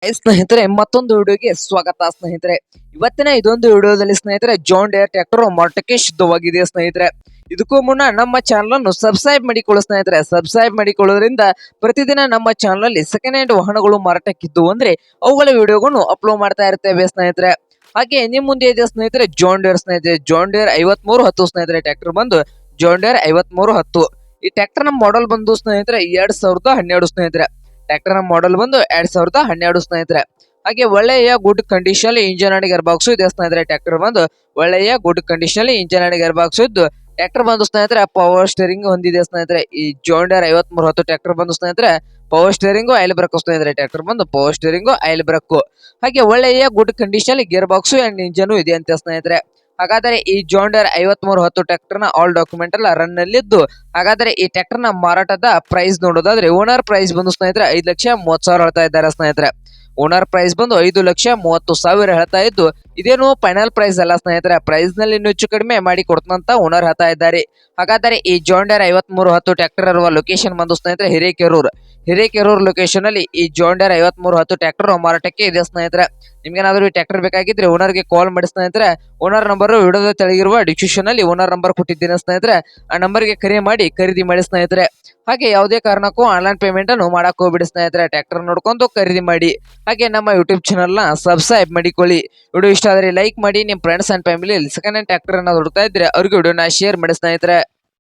ಸ್ನೇಹಿತರೆ ಮತ್ತೊಂದು ವಿಡಿಯೋಗೆ ಸ್ವಾಗತ ಸ್ನೇಹಿತರೆ. ಇವತ್ತಿನ ಇದೊಂದು ವಿಡಿಯೋದಲ್ಲಿ ಸ್ನೇಹಿತರೆ ಜಾನ್ ಡೇರ್ ಟ್ರ್ಯಾಕ್ಟರ್ ಮಾರಾಟಕ್ಕೆ ಶುದ್ಧವಾಗಿದೆ ಸ್ನೇಹಿತರೆ. ಇದಕ್ಕೂ ಮುನ್ನ ನಮ್ಮ ಚಾನಲ್ ಅನ್ನು ಸಬ್ಸ್ಕ್ರೈಬ್ ಮಾಡಿಕೊಳ್ಳಿ ಸ್ನೇಹಿತರೆ. ಸಬ್ಸ್ಕ್ರೈಬ್ ಮಾಡಿಕೊಳ್ಳೋದ್ರಿಂದ ಪ್ರತಿದಿನ ನಮ್ಮ ಚಾನಲ್ ಅಲ್ಲಿ ಸೆಕೆಂಡ್ ಹ್ಯಾಂಡ್ ವಾಹನಗಳು ಮಾರಾಟಕ್ಕಿದ್ದು ಅಂದ್ರೆ ಅವುಗಳ ವಿಡಿಯೋಗಳನ್ನು ಅಪ್ಲೋಡ್ ಮಾಡ್ತಾ ಇರ್ತೇವೆ ಸ್ನೇಹಿತರೆ. ಹಾಗೆ ನಿಮ್ ಮುಂದೆ ಇದೆ ಸ್ನೇಹಿತರೆ ಜಾನ್ ಡೇರ್ ಸ್ನೇಹಿತರೆ. ಜಾನ್ ಡೇರ್ 5310 ಸ್ನೇಹಿತರೆ. ಟ್ರ್ಯಾಕ್ಟರ್ ಬಂದು ಜಾನ್ ಡೇರ್ 5310. ಈ ಟ್ರ್ಯಾಕ್ಟರ್ ನ ಮಾಡೆಲ್ ಬಂದು ಸ್ನೇಹಿತರೆ 2012 ಸ್ನೇಹಿತರೆ. ಟ್ರ್ಯಾಕ್ಟರ್ ನ ಮಾಡೆಲ್ ಬಂದು 2012 ಸ್ನೇಹಿತರೆ. ಹಾಗೆ ಒಳ್ಳೆಯ good condition engine and gear box ಇದೆ ಸ್ನೇಹಿತರೆ. ಟ್ರ್ಯಾಕ್ಟರ್ ಬಂದು ಒಳ್ಳೆಯ good condition engine and gear box ಇದ್ದು ಟ್ರ್ಯಾಕ್ಟರ್ ಬಂದು ಸ್ನೇಹಿತರೆ ಪವರ್ ಸ್ಟೇರಿಂಗ್ ಹೊಂದಿದೆ ಸ್ನೇಹಿತರೆ. ಈ ಜಾನ್ ಡೇರ್ 5310 ಟ್ರ್ಯಾಕ್ಟರ್ ಬಂದು ಸ್ನೇಹಿತರೆ ಪವರ್ ಸ್ಟೇರಿಂಗ್ ಆಯಿಲ್ ಬ್ರೇಕ್ ಸ್ನೇಹಿತರೆ. ಟ್ರ್ಯಾಕ್ಟರ್ ಬಂದು ಪವರ್ ಸ್ಟೇರಿಂಗ್ ಆಯಿಲ್ ಬ್ರೇಕ್ ಹಾಗೆ ಒಳ್ಳೆಯ good condition gear box and engine ಇದೆ ಅಂತ ಸ್ನೇಹಿತರೆ. ಹಾಗಾದರೆ ಈ ಜಾನ್ ಡೇರ್ 5310 ಟ್ರ್ಯಾಕ್ಟರ್ ನ ಆಲ್ ಡಾಕ್ಯುಮೆಂಟ್ ಎಲ್ಲ ರನ್ ನಲ್ಲಿದ್ದು, ಹಾಗಾದ್ರೆ ಈ ಟ್ರ್ಯಾಕ್ಟರ್ ನ ಮಾರಾಟದ ಪ್ರೈಸ್ ನೋಡೋದಾದ್ರೆ ಓನರ್ ಪ್ರೈಸ್ ಬಂದು ಸ್ನೇಹಿತರೆ 5,30,000 ಹೇಳ್ತಾ ಇದ್ದಾರೆ ಸ್ನೇಹಿತರೆ. ಓನರ್ ಪ್ರೈಸ್ ಬಂದು 5,30,000 ಹೇಳ್ತಾ ಇದ್ದು, ಇದೇನು ಫೈನಲ್ ಪ್ರೈಸ್ ಅಲ್ಲ ಸ್ನೇಹಿತರೆ. ಪ್ರೈಸ್ ನಲ್ಲಿ ಇನ್ನೂ ಹೆಚ್ಚು ಕಡಿಮೆ ಮಾಡಿ ಕೊಡ್ತಂತ ಓನರ್ ಹೇಳ್ತಾ ಇದ್ದಾರೆ. ಹಾಗಾದರೆ ಈ ಜಾನ್ ಡೇರ್ 5310 ಟ್ರ್ಯಾಕ್ಟರ್ ಇರುವ ಲೊಕೇಶನ್ ಬಂದು ಸ್ನೇಹಿತರೆ ಹಿರೇಕೆರೂರ್ ಲೊಕೇಶನ್ ಅಲ್ಲಿ ಈ ಜಾನ್ ಡೇರ್ 5310 ಟ್ರ್ಯಾಕ್ಟರ್ ಮಾರಾಟಕ್ಕೆ ಇದೆ ಸ್ನೇಹಿತರೆ. ನಿಮ್ಗೇನಾದ್ರೂ ಈ ಟ್ರ್ಯಾಕ್ಟರ್ ಬೇಕಾಗಿದ್ರೆ ಓನರ್ ಗೆ ಕಾಲ್ ಮಾಡಿ ಸ್ನೇಹಿತರೆ. ಓನರ್ ನಂಬರ್ ವಿಡಿಯೋದ ತೆಳಗಿರುವ ಡಿಸ್ಕ್ರಿಪ್ಷನ್ ಅಲ್ಲಿ ಓನರ್ ನಂಬರ್ ಕೊಟ್ಟಿದ್ದೇನೆ ಸ್ನೇಹಿತರೆ. ಆ ನಂಬರ್ ಗೆ ಕರೆ ಮಾಡಿ ಖರೀದಿ ಮಾಡಿ ಸ್ನೇಹಿತರೆ. ಹಾಗೆ ಯಾವುದೇ ಕಾರಣಕ್ಕೂ ಆನ್ಲೈನ್ ಪೇಮೆಂಟ್ ಅನ್ನು ಮಾಡಕ್ ಹೋಗ್ಬಿಡಿ ಸ್ನೇಹಿತರೆ. ಟ್ರ್ಯಾಕ್ಟರ್ ನೋಡ್ಕೊಂಡು ಖರೀದಿ ಮಾಡಿ. ಹಾಗೆ ನಮ್ಮ ಯೂಟ್ಯೂಬ್ ಚಾನಲ್ ನ ಸಬ್ಸ್ಕ್ರೈಬ್ ಮಾಡಿಕೊಳ್ಳಿ. ವಿಡಿಯೋ ಇಷ್ಟ ಆದ್ರೆ ಲೈಕ್ ಮಾಡಿ. ನಿಮ್ friends and family second hand tractor ಅನ್ನ ನೋಡ್ತಾ ಇದ್ರೆ ಅವ್ರಿಗೆ ವಿಡಿಯೋನ ಶೇರ್ ಮಾಡಿ ಸ್ನೇಹಿತರೆ.